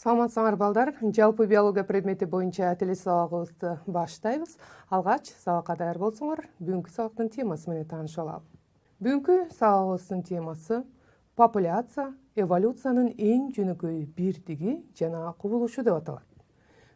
Саламатсыңар балдар, жалпы биология предмети боюнча теле сабагыбызды баштайбыз. Алгач сабакка даяр болсоңор, бүгүнкү сабактын темасы менен таанышып алалы. Бүгүнкү сабагыбыздын темасы популяция, эволюциянын эң жөнөкөй бирдиги жана кубулушу деп аталат.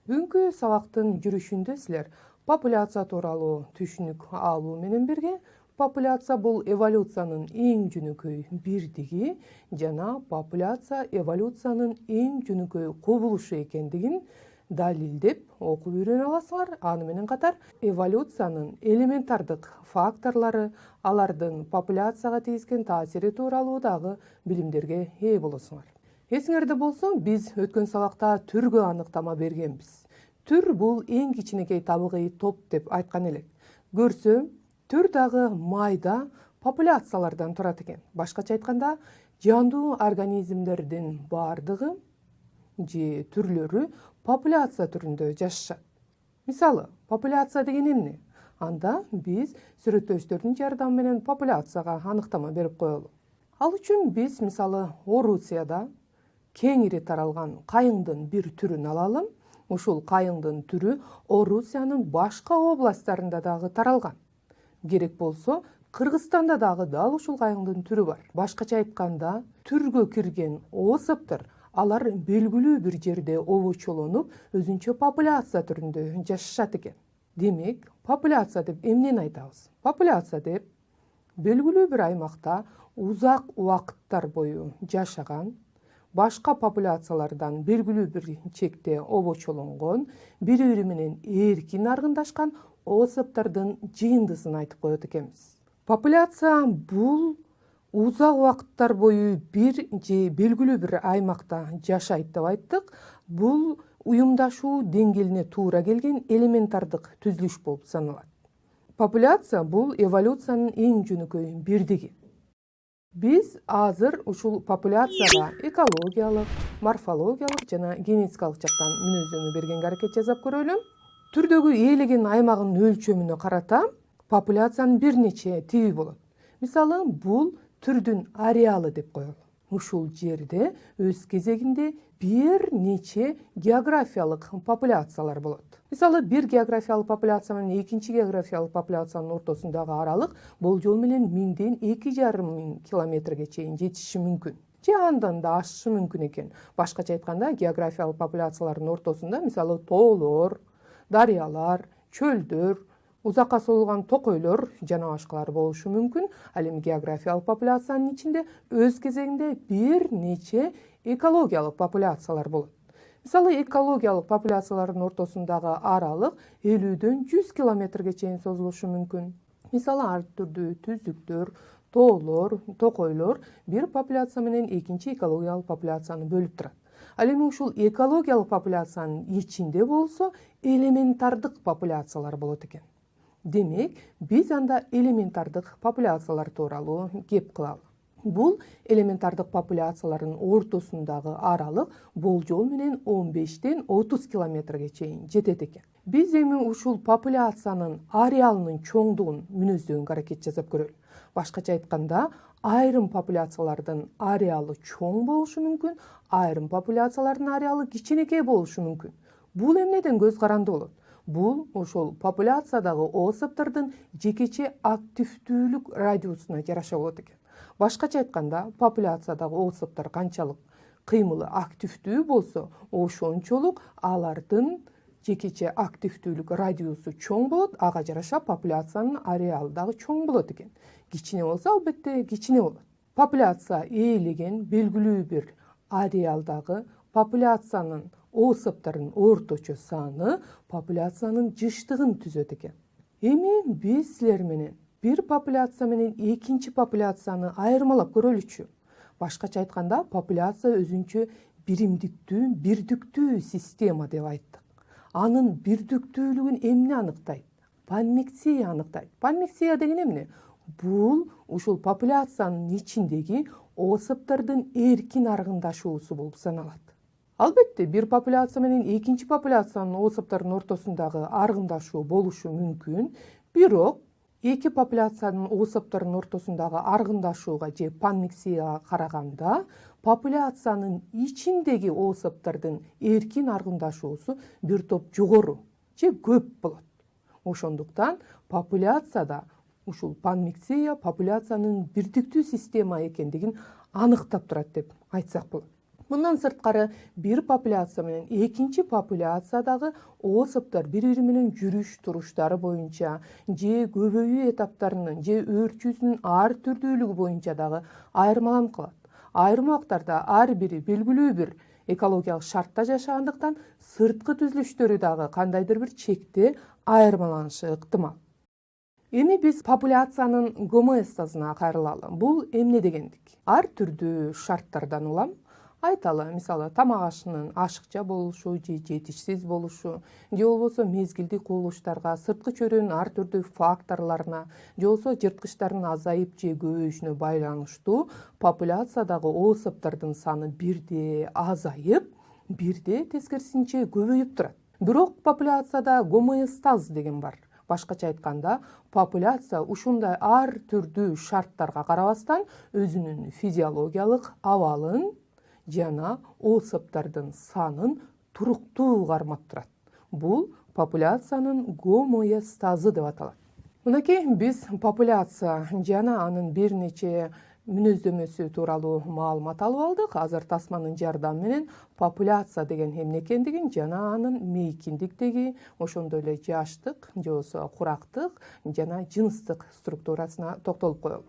Бүгүнкү сабактын жүрүшүндө силер популяция тууралуу түшүнүк алуу менен бирге популяция бул эволюциянын эң жөнөкөй бирдиги жана популяция эволюциянын эң жөнөкөй кубулушу экендигин далилдеп окуп үйрөнө аласыңар. Аны менен катар эволюциянын элементардык факторлору, алардын популяцияга тийгизген таасири тууралуу дагы билимдерге ээ болосуңар. Эсиңерде болсо, биз өткөн сабакта түргө аныктама бергенбиз. Түр бул эң кичинекей табигый топ деп айткан элек. Көрсө, түр дагы майда популяциялардан турат экен. Башкача айтканда, жандуу организмдердин бардыгы же түрлөрү популяция түрүндө жашашат. Мисалы, популяция деген эмне? Анда биз сүрөттөчтөрдүн жардамы менен популяцияга аныктама берип коелу. Ал үчүн биз мисалы Орусияда кеңири таралган кайыңдын бир түрүн алалы. Ушул кайыңдын түрү Орусиянын башка областтарында дагы таралган. Керек болсо, Кыргызстанда дагы дал ушул кайыңдын түрү бар. Башкача айтканда, түргө кирген особтор алар белгилүү бир жерде обочолонуп, өзүнчө популяция түрүндө жашашат экен. Демек, популяция деп эмнени айтабыз? Популяция деп белгилүү бир аймакта узак убакыттар бою жашаган, башка популяциялардан белгилүү бир чекте обочолонгон, бири-бири менен эркин аргындашкан особтордун жыйындысын айтып коет экенбиз. Популяция бул узак убакыттар бою бир же белгилүү бир аймакта жашайт деп айттык. Бул уюмдашуу деңгээлине туура келген элементардык түзүлүш болуп саналат. Популяция бул эволюциянын эң жөнөкөй бирдиги. Биз азыр ушул популяцияга экологиялык, морфологиялык жана генетикалык жактан мүнөздөмө бергенге аракет жасап көрөлү. Түрдөгү ээлеген аймагынын өлчөмүнө карата популяциянын бир нече тиби болот. Мисалы, бул түрдүн ареалы деп коелу. Ушул жерде өз кезегинде бир нече географиялык популяциялар болот. Мисалы, бир географиялык популяция менен экинчи географиялык популяциянын ортосундагы аралык болжол менен 1000ден 2500 километрге чейин жетиши мүмкүн. Же андан да ашышы мүмкүн экен. Башкача айтканда, географиялык популяциялардын ортосунда мисалы тоолор, дарыялар, чөлдөр, узакка созулган токойлор жана башкалар болушу мүмкүн. Ал эми географиялык популяциянын ичинде өз кезегинде бир нече экологиялык популяциялар болот. Мисалы, экологиялык популяциялардын ортосундагы аралык 50ден 100 километрге чейин созулушу мүмкүн. Мисалы, ар түрдүү түздүктөр, тоолор, токойлор бир популяция менен экинчи экологиялык популяцияны бөлүп турат. Ал эми ушул экологиялык популяциянын ичинде болсо элементардык популяциялар болот экен. Демек, биз анда элементардык популяциялар тууралуу кеп кылалы. Бул элементардык популяциялардын ортосундагы аралык болжол менен 15ден 30 километрге чейин жетет экен. Биз эми ушул популяциянын ареалынын чоңдугун мүнөздөгөнгө аракет жасап көрөлү. Башкача айтканда, айрым популяциялардын ареалы чоң болушу мүмкүн, айрым популяциялардын ареалы кичинекей болушу мүмкүн. Бул эмнеден көз каранды болот? Бул ошол популяциядагы особтордун жекече активдүүлүк радиусуна жараша болот экен. Башкача айтканда, популяциядагы особтор канчалык кыймылы активдүү болсо, ошончолук алардын жекече активдүүлүк радиусу чоң болот, ага жараша популяциянын ареалы дагы чоң болот экен. Кичине болсо, албетте кичине болот. Популяция ээлеген белгилүү бир ареалдагы популяциянын особтордун орточо саны популяциянын жыштыгын түзөт экен. Эми биз силер менен бир популяция менен экинчи популяцияны айырмалап көрөлүчү. Башкача айтканда, популяция өзүнчө биримдиктүү, бирдиктүү система деп айттык. Анын бирдиктүүлүгүн эмне аныктайт? Панмиксия аныктайт. Панмиксия деген эмне? Бул ушул популяциянын ичиндеги особтордун эркин аргындашуусу болуп саналат. Албетте, бир популяция менен экинчи популяциянын особтордун ортосундагы аргындашуу болушу мүмкүн, бирок эки популяциянын особторунун ортосундагы аргындашууга же панмиксияга караганда популяциянын ичиндеги особтордун эркин аргындашуусу бир топ жогору же көп болот. Ошондуктан популяцияда ушул панмиксия популяциянын бирдиктүү система экендигин аныктап турат деп айтсак болот. Мындан сырткары бир популяция менен экинчи популяциядагы особтор бири-бири менен жүрүш туруштары боюнча же көбөйүү этаптарынын же өөрчүүсүнүн ар түрдүүлүгү боюнча дагы айырмаланып калат. Айрым убактарда ар бири белгилүү бир экологиялык шартта жашагандыктан сырткы түзүлүштөрү дагы кандайдыр бир чекте айырмаланышы ыктымал. Эми биз популяциянын гомеостазына кайрылалы. Бул эмне дегендик? Ар түрдүү шарттардан улам айталы, мисалы тамак ашынын ашыкча болушу же жетишсиз болушу, же болбосо мезгилдик кубулуштарга, сырткы чөйрөнүн ар түрдүү факторлоруна, же болбосо жырткычтардын азайып же көбөйүшүнө байланыштуу популяциядагы особтордун саны бирде азайып, бирде тескерисинче көбөйүп турат. Бирок популяцияда гомеостаз деген бар. Башкача айтканда, популяция ушундай ар түрдүү шарттарга карабастан өзүнүн физиологиялык абалын жана особтордун санын туруктуу кармап турат. Бул популяциянын гомеостазы деп аталат. Мынакей биз популяция жана анын бир нече мүнөздөмөсү тууралуу маалымат алып алдык. Азыр тасманын жардамы менен популяция деген эмне экендигин жана анын мейкиндиктеги, ошондой эле жаштык, же болбосо курактык жана жыныстык структурасына токтолуп коелу.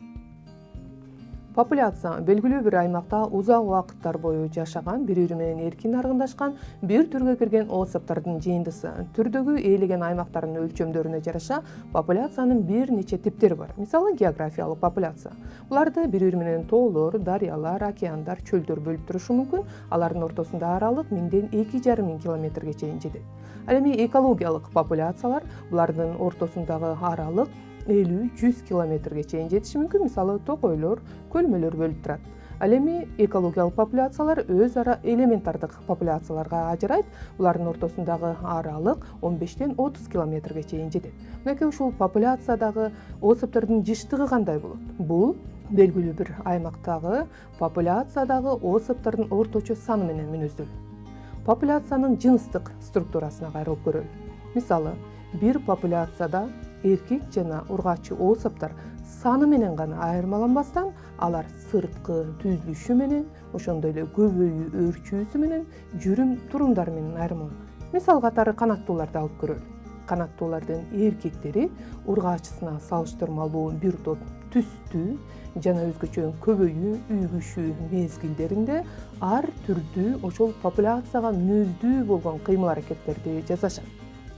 Популяция белгилүү бир аймакта узак убакыттар бою жашаган, бири-бири менен эркин аргындашкан бир түргө кирген особтордун жыйындысы. Түрдөгү ээлеген аймактардын өлчөмдөрүнө жараша популяциянын бир нече типтери бар. Мисалы географиялык популяция. Буларды бири-бири менен тоолор, дарыялар, океандар, чөлдөр бөлүп турушу мүмкүн. Алардын ортосунда аралык 1000ден 2,5 километрге чейин жетет. Ал эми экологиялык популяциялар, булардын ортосундагы аралык 50-100 километрге чейин жетиши мүмкүн. Мисалы токойлор, көлмөлөр бөлүп турат. Ал эми экологиялык популяциялар өз ара элементардык популяцияларга ажырайт. Булардын ортосундагы аралык 15ден 30 километрге чейин жетет. Мынакей ушул популяциядагы особтордун жыштыгы кандай болот? Бул белгилүү бир аймактагы популяциядагы особтордун орточо саны менен мүнөздөлөт. Популяциянын жыныстык структурасына кайрылып көрөлү. Мисалы, бир популяцияда эркек жана ургачы особтор саны менен гана айырмаланбастан, алар сырткы түзүлүшү менен, ошондой эле көбөйүү өөрчүүсү менен, жүрүм турумдары менен айырмаланат. Мисал катары канаттууларды алып көрөлү. Канаттуулардын эркектери ургачысына салыштырмалуу бир топ түстүү жана өзгөчө көбөйүү, үйгүшүү мезгилдеринде ар түрдүү ошол популяцияга мүнөздүү болгон кыймыл-аракеттерди жасашат.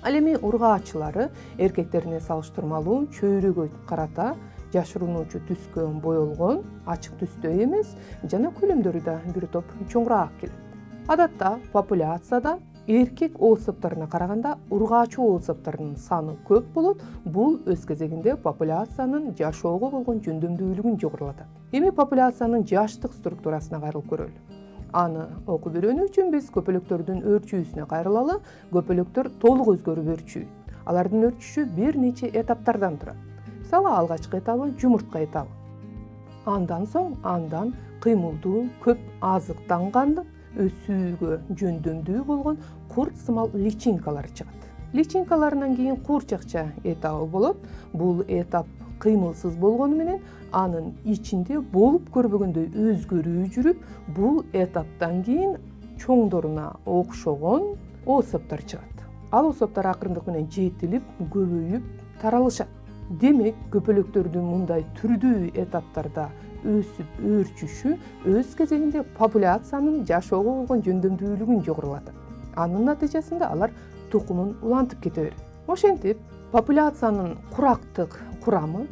Ал эми ургаачылары эркектерине салыштырмалуу чөйрөгө карата жашыруунуучу түскө боелгон, ачык түстө эмес, жана көлөмдөрү да бир топ чоңураак келет. Адатта популяцияда эркек особторуна караганда ургаачы особтордун саны көп болот. Бул өз кезегинде популяциянын жашоого болгон жөндөмдүүлүгүн жогорулатат. Эми популяциянын жаштык структурасына кайрылып көрөлү. Аны окуп үйрөнүү үчүн биз көпөлөктөрдүн өөрчүүсүнө кайрылалы. Көпөлөктөр толук өзгөрүп өөрчүйт. Алардын өөрчүшү бир нече этаптардан турат. Мисалы, алгачкы этабы жумуртка этабы. Андан соң кыймылдуу, көп азыктанган, өсүүгө жөндөмдүү болгон курт сымал личинкалар чыгат. Личинкаларынан кийин куурчакча этабы болот. Бул этап кыймылсыз болгону менен анын ичинде болуп көрбөгөндөй өзгөрүү жүрүп, бул этаптан кийин чоңдоруна окшогон особтор чыгат. Ал особтор акырындык менен жетилип, көбөйүп, таралышат. Демек, көпөлөктөрдүн мындай түрдүү этаптарда өсүп өөрчүшү өз кезегинде популяциянын жашоого болгон жөндөмдүүлүгүн жогорулатат. Анын натыйжасында алар тукумун улантып кете берет. Ошентип, популяциянын курактык курамы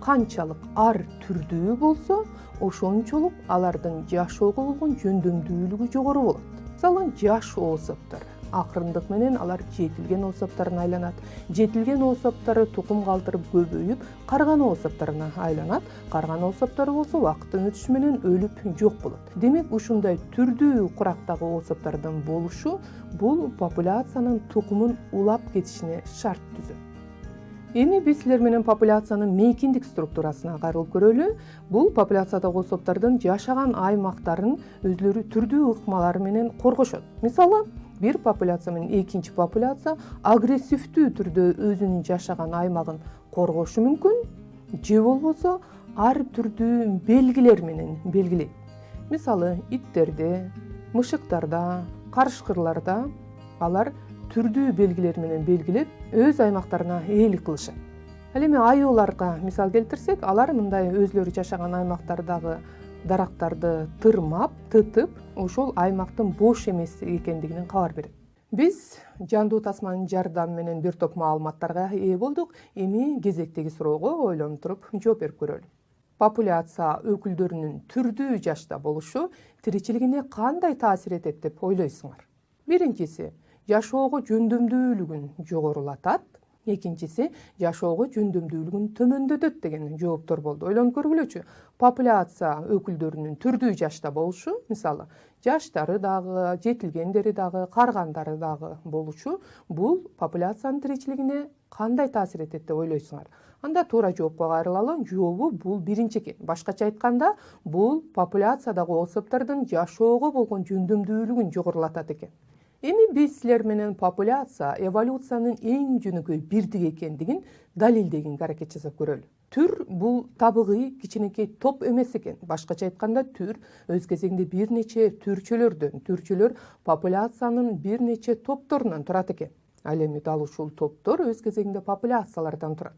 канчалык ар түрдүү болсо, ошончолук алардын жашоого болгон жөндөмдүүлүгү жогору болот. Мисалы, жаш особтор акырындык менен алар жетилген особторуна айланат. Жетилген особтору тукум калтырып көбөйүп, карган особторуна айланат. Карган особтору болсо убакыттын өтүшү менен өлүп жок болот. Демек, ушундай түрдүү курактагы особтордун болушу бул популяциянын тукумун улап кетишине шарт түзөт. Эми биз силер менен популяциянын мейкиндик структурасына кайрылып көрөлү. Бул популяциядагы особдордун жашаган аймактарын өзлөрү түрдүү ыкмалары менен коргошот. Мисалы, бир популяция менен экинчи популяция агрессивдүү түрдө өзүнүн жашаган аймагын коргошу мүмкүн, же болбосо ар түрдүү белгилер менен белгилейт. Мисалы, иттерде, мышыктарда, карышкырларда алар түрдүү белгилер менен белгилеп өз аймактарына ээлик кылышат. Ал эми аюуларга мисал келтирсек, алар мындай өзлөрү жашаган аймактардагы дарактарды тырмап, тытып, ошол аймактын бош эмес экендигинен кабар берет. Биз жандуу тасманын жардамы менен бир топ маалыматтарга ээ болдук. Эми кезектеги суроого ойлонуп туруп жооп берип көрөлү. Популяция өкүлдөрүнүн түрдүү жашта болушу тиричилигине кандай таасир этет деп ойлойсуңар? Биринчиси, жашоого жөндөмдүүлүгүн жогорулатат. Экинчиси, жашоого жөндөмдүүлүгүн төмөндөтөт деген жооптор болду. Ойлонуп көргүлөчү. Популяция өкүлдөрүнүн түрдүү жашта болушу, мисалы, жаштары дагы, жетилгендери дагы, каргандары дагы болушу, бул популяциянын тиричилигине кандай таасир этет деп ойлойсуңар? Анда туура жоопко кайрылалы. Жообу бул биринчи экен. Башкача айтканда, бул популяциядагы особдордун жашоого болгон жөндөмдүүлүгүн жогорулатат экен. Эми биз силер менен популяция эволюциянын эң жөнөкөй бирдиги экендигин далилдегенге аракет жасап көрөлү. Түр бул табигый кичинекей топ эмес экен. Башкача айтканда, түр өз кезегинде бир нече түрчөлөр популяциянын бир нече топторунан турат экен. Ал эми дал ушул топтор өз кезегинде популяциялардан турат.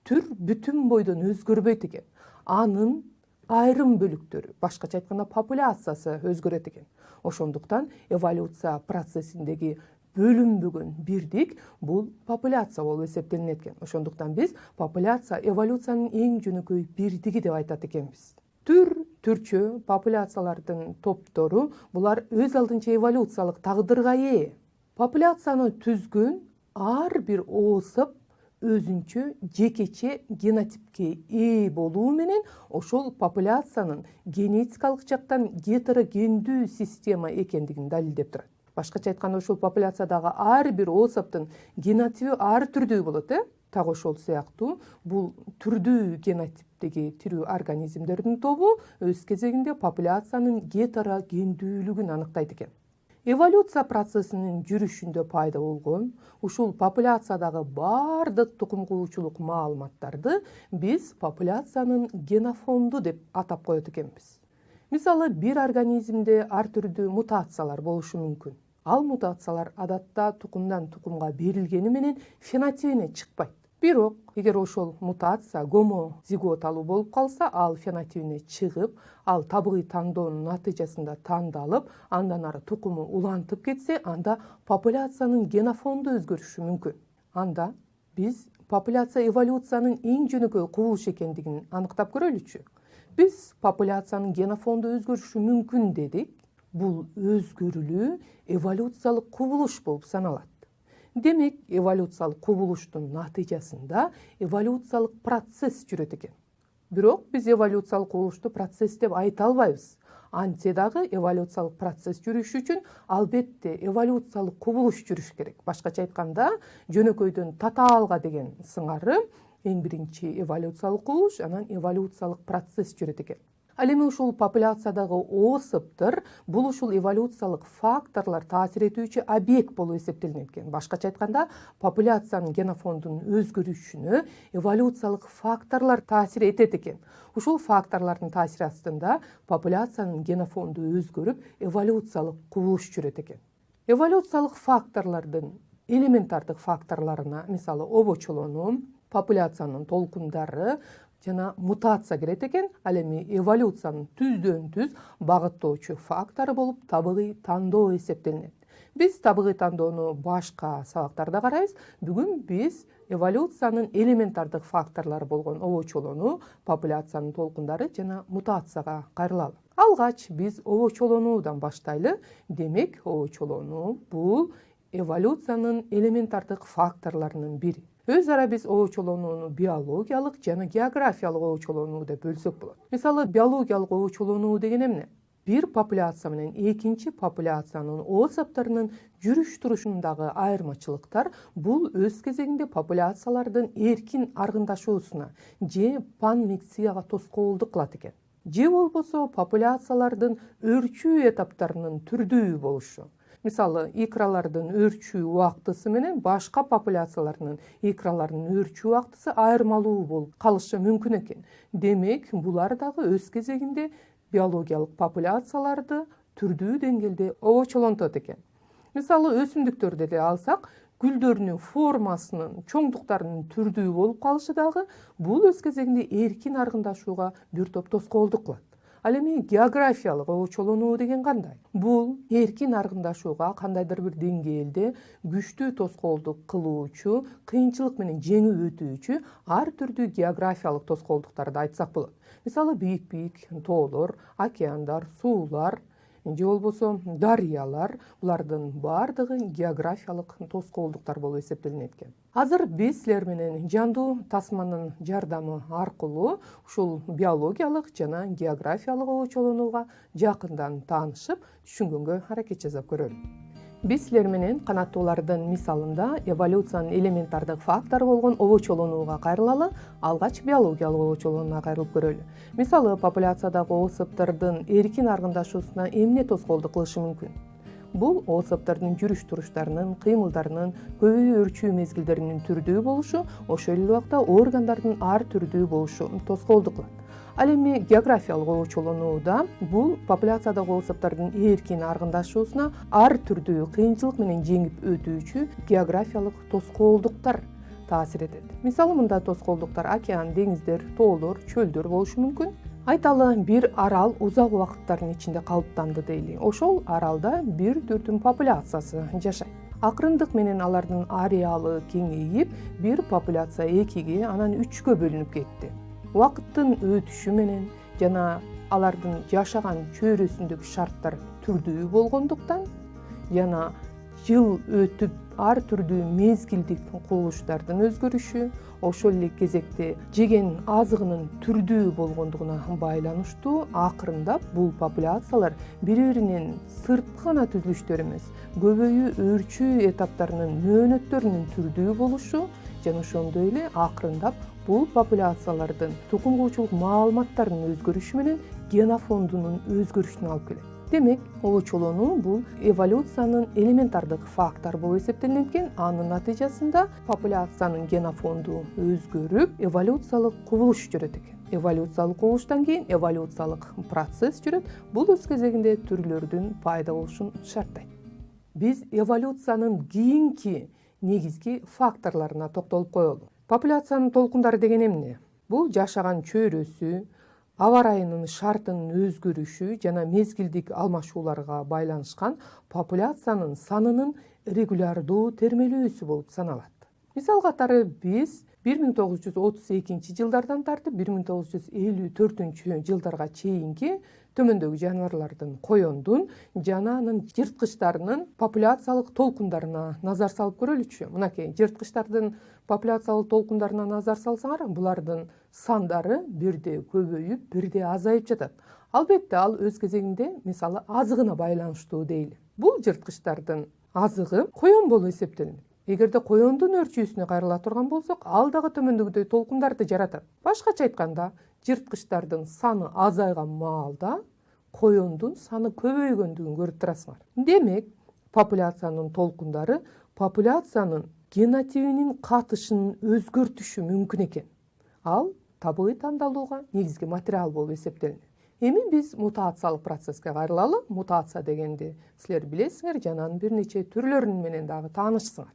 Түр бүтүн бойдон өзгөрбөйт экен. Анын айрым бөлүктөрү, башкача айтканда популяциясы өзгөрөт экен. Ошондуктан эволюция процессиндеги бөлүнбөгөн бирдик бул популяция болуп эсептелинет экен. Ошондуктан биз популяция эволюциянын эң жөнөкөй бирдиги деп айтат экенбиз. Түр, түрчө, популяциялардын топтору булар өз алдынча эволюциялык тагдырга ээ. Популяцияны түзгөн ар бир особь өзүнчө жекече генотипке ээ болуу менен ошол популяциянын генетикалык жактан гетерогендүү система экендигин далилдеп турат. Башкача айтканда, ошол популяциядагы ар бир особдун генотиби ар түрдүү болот, Так ошол сыяктуу бул түрдүү генотиптеги тирүү организмдердин тобу өз кезегинде популяциянын гетерогендүүлүгүн аныктайт экен. Эволюция процессинин жүрүшүндө пайда болгон ушул популяциядагы бардык тукум куучулук маалыматтарды биз популяциянын генофонду деп атап коет экенбиз. Мисалы, бир организмде ар түрдүү мутациялар болушу мүмкүн. Ал мутациялар адатта тукумдан тукумга берилгени менен фенотипине чыкпайт. Бирок, эгер ошол мутация гомозиготалуу болуп калса, ал фенотипине чыгып, ал табигый тандоонун натыйжасында тандалып, андан ары тукуму улантып кетсе, анда популяциянын генофонду өзгөрүшү мүмкүн. Анда биз популяция эволюциянын эң жөнөкөй кубулуш экендигин аныктап көрөлүчү. Биз популяциянын генофонду өзгөрүшү мүмкүн дедик. Бул өзгөрүлүү эволюциялык кубулуш болуп саналат. Демек, эволюциялык кубулуштун натыйжасында эволюциялык процесс жүрөт экен. Бирок биз эволюциялык кубулушту процесс деп айта албайбыз. Антсе дагы эволюциялык процесс жүрүш үчүн албетте эволюциялык кубулуш жүрүш керек. Башкача айтканда, жөнөкөйдөн татаалга деген сыңары эң биринчи эволюциялык кубулуш, анан эволюциялык процесс жүрөт экен. Ал эми ушул популяциядагы особдор бул ушул эволюциялык факторлор таасир этүүчү объект болуп эсептелинет экен. Башкача айтканда, популяциянын генофондунун өзгөрүшүнө эволюциялык факторлор таасир этет экен. Ушул факторлордун таасири астында популяциянын генофонду өзгөрүп, эволюциялык кубулуш жүрөт экен. Эволюциялык факторлордун элементардык факторлоруна, мисалы, обочолонуу, популяциянын толкундары жана мутация кирет экен. Ал эми эволюциянын түздөн түз багыттоочу фактору болуп табигый тандоо эсептелинет. Биз табигый тандоону башка сабактарда карайбыз. Бүгүн биз эволюциянын элементардык факторлору болгон обочолонуу, популяциянын толкундары жана мутацияга кайрылалы. Алгач биз обочолонуудан баштайлы. Демек, обочолонуу бул эволюциянын элементардык факторлорунун бири. Өз ара биз обочолонууну биологиялык жана географиялык обочолонуу деп бөлсөк болот. Мисалы, биологиялык обочолонуу деген эмне? bir популяция менен экинчи популяциянын особторунун жүрүш турушундагы айырмачылыктар бул өз кезегинде популяциялардын эркин аргындашуусуна же панмиксияга тоскоолдук кылат экен. Же болбосо популяциялардын өрчүү этаптарынын түрдүү болушу. Мисалы, икралардын өрчүү убактысы менен башка популяциялардын икраларынын өрчүү убактысы айырмалуу болуп калышы мүмкүн экен. Демек, булар дагы өз кезегинде биологиялык популяцияларды түрдүү деңгээлде обочолонтот экен. Мисалы, өсүмдүктөрдү эле алсак, гүлдөрүнүн формасынын, чоңдуктарынын түрдүү болуп калышы дагы бул өз кезегинде эркин аргындашууга бир топ тоскоолдук кылат. Ал эми географиялык обочолонуу деген кандай? Бул эркин аргындашууга кандайдыр бир деңгээлде күчтүү тоскоолдук кылуучу, кыйынчылык менен жеңип өтүүчү ар түрдүү географиялык тоскоолдуктарды айтсак болот. Мисалы, бийик тоолор, океандар, суулар, же болбосо дарыялар, булардын баардыгы географиялык тоскоолдуктар болуп эсептелинет экен. Азыр биз силер менен жандуу тасманын жардамы аркылуу ушул биологиялык жана географиялык обочолонууга жакындан таанышып, түшүнгөнгө аракет жасап көрөлү. Биз силер менен канаттуулардын мисалында эволюциянын элементардык фактор болгон обочолонууга кайрылалы, алгач биологиялык обочолонууна кайрылып көрөлү. Мисалы, популяциядагы особтордун эркин аргындашуусуна эмне тоскоолдук кылышы мүмкүн? Бул особтордун жүрүш туруштарынын, кыймылдарынын, көбөйүү өрчүү мезгилдеринин түрдүү болушу, ошол эле убакта органдардын ар түрдүү болушу тоскоолдук кылат. Ал эми географиялык обочолонууда бул популяциядагы особтордун эркин аргындашуусуна ар түрдүү кыйынчылык менен жеңип өтүүчү географиялык тоскоолдуктар таасир этет. Мисалы, мындай тоскоолдуктар океан, деңиздер, тоолор, чөлдөр болушу мүмкүн. Айталы, бир арал узак убакыттардын ичинде калыптанды дейли. Ошол аралда бир түрдүн популяциясы жашайт. Акырындык менен алардын ареалы кеңейип, бир популяция экиге, анан үчкө бөлүнүп кетти. Убакыттын өтүшү менен жана алардын жашаган чөйрөсүндөгү шарттар түрдүү болгондуктан жана жыл өтүп ар түрдүү мезгилдик кубулуштардын өзгөрүшү, ошол эле кезекте жеген азыгынын түрдүү болгондугуна байланыштуу акырындап бул популяциялар бири-биринен сырткы гана түзүлүштөр эмес, көбөйүү өрчүү этаптарынын мөөнөттөрүнүн түрдүү болушу жана ошондой эле акырындап бул популяциялардын тукум куучулук маалыматтарынын өзгөрүшү менен генофондунун өзгөрүшүнө алып келет. Демек, обочолонуу бул эволюциянын элементардык фактор болуп эсептелинет экен. Анын натыйжасында популяциянын генофонду өзгөрүп, эволюциялык кубулуш жүрөт экен. Эволюциялык кубулуштан кийин эволюциялык процесс жүрөт. Бул өз кезегинде түрлөрдүн пайда болушун шарттайт. Биз эволюциянын кийинки негизги факторлоруна токтолуп коелу. Популяциянын толкундары деген эмне? Бул жашаган чөйрөсү, аба ырайынын шартынын өзгөрүшү жана мезгилдик алмашууларга байланышкан популяциянын санынын регулярдуу термелүүсү болуп саналат. Мисал катары биз 1932 жылдардан тартып 1954 жылдарга чейинки төмөндөгү жаныбарлардын, коёндун жана анын жырткычтарынын популяциялык толкундарына назар салып көрөлүчү. Мынакей, жырткычтардын популяциялык толкундарына назар салсаңар, булардын сандары бирде көбөйүп, бирде азайып жатат. Албетте, ал өз кезегинде, мисалы, азыгына байланыштуу дейли. Бул жырткычтардын азыгы коён болуп эсептелинет. Эгерде коёндун өрчүүсүнө кайрыла турган болсок, ал дагы төмөндөгүдөй толкундарды жаратат. Башкача айтканда, жырткычтардын саны азайган маалда коёндун саны көбөйгөндүгүн көрүп турасыңар. Демек, популяциянын толкундары популяциянын генотипинин катышын өзгөртүшү мүмкүн экен. Ал табигый тандалууга негизги материал болуп эсептелинет. Эми биз мутациялык процесске кайрылалы. Мутация дегенди силер билесиңер, жана анын бир нече түрлөрүн менен дагы таанышсыңар.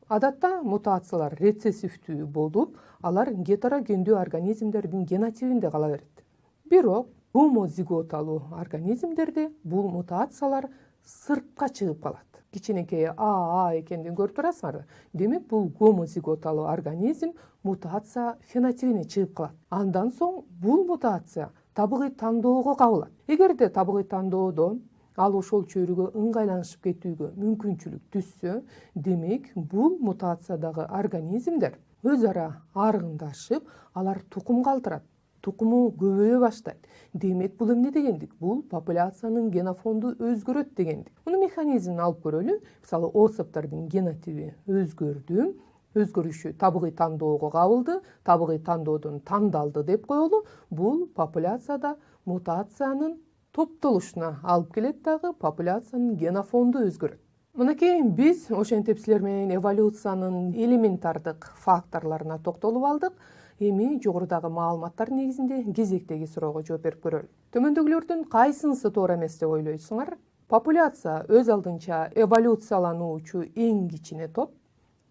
Адатта мутациялар рецессивдүү болуп, алар гетерогендүү организмдердин генотипинде кала берет. Бирок гомозиготалуу организмдерде бул мутациялар сыртка чыгып калат. Кичинекей АА экендигин көрүп турасыңар. Демек, бул гомозиготалуу организм мутация фенотипине чыгып калат. Андан соң бул мутация табигый тандоого кабылат. Эгерде табигый тандоодо ал ошол чөйрөгө ыңгайланышып кетүүгө мүмкүнчүлүк түзсө, демек бул мутациядагы организмдер өз ара аргындашып, алар тукум калтырат. тукуму көбөйө баштайт. Демек бул эмне дегендик? Бул популяциянын генофонду өзгөрөт дегендик. Мунун механизмин алып көрөлү. Мисалы, особдордун генотиби өзгөрдү. Өзгөрүшү табигый тандоого кабылды, табигый тандоодон тандалды деп коелу. Бул популяцияда мутациянын топтолушуна алып келет дагы, популяциянын генофонду өзгөрөт. Мынакей биз ошентип силер менен эволюциянын элементардык факторлоруна токтолуп алдык. Эми жогорудагы маалыматтар негизинде кезектеги суроого жооп берип көрөлү. Төмөндөгүлөрдүн кайсынысы туура эмес деп ойлойсуңар? Популяция өз алдынча эволюциялануучу эң кичине топ.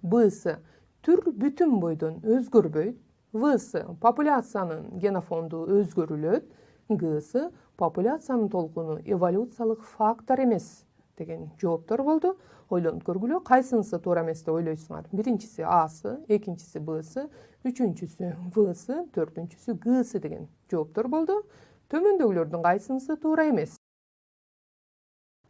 Б'сы түр бүтүн бойдон өзгөрбөйт. В'сы популяциянын генофонду өзгөрүлөт. Г'сы популяциянын толкуну эволюциялык фактор эмес деген жооптор болду. Ойлонуп көргүлө, кайсынысы туура эмес деп ойлойсуңар? Биринчиси Асы, экинчиси Б'сы, үчүнчүсү В'сы, төртүнчүсү Г'сы деген жооптор болду. Төмөндөгүлөрдүн кайсынысы туура эмес?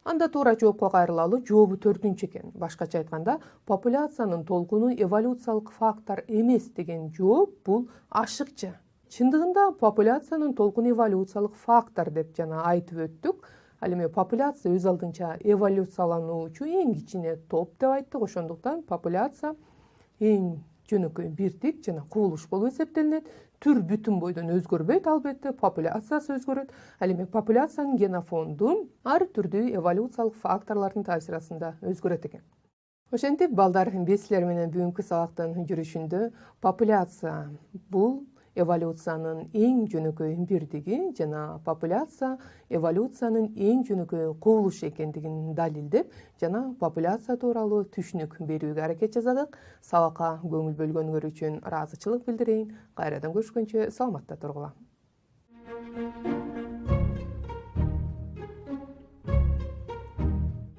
Анда туура жоопко кайрылалы, жообу төртүнчү экен. Башкача айтканда, популяциянын толкуну эволюциялык фактор эмес деген жооп бул ашыкча. Чындыгында популяциянын толкуну эволюциялык фактор деп жана айтып өттүк. Ал эми популяция өз алдынча эволюциялануучу эң кичине топ деп айттык. Ошондуктан популяция эң жөнөкөй бирдик жана кубулуш болуп эсептелинет. Түр бүтүн бойдон өзгөрбөйт, албетте, популяциясы өзгөрөт. Ал эми популяциянын генофонду ар түрдүү эволюциялык факторлордун таасирасында өзгөрөт экен. Ошентип, балдар, биз силер менен бүгүнкү сабактын жүрүшүндө популяция бул эволюциянын эң жөнөкөй бирдиги жана популяция эволюциянын эң жөнөкөй кубулушу экендигин далилдеп жана популяция тууралуу түшүнүк берүүгө аракет жасадык. Сабакка көңүл бөлгөнүңөр үчүн ыраазычылык билдирейин. Кайрадан көрүшкөнчө саламатта тургула.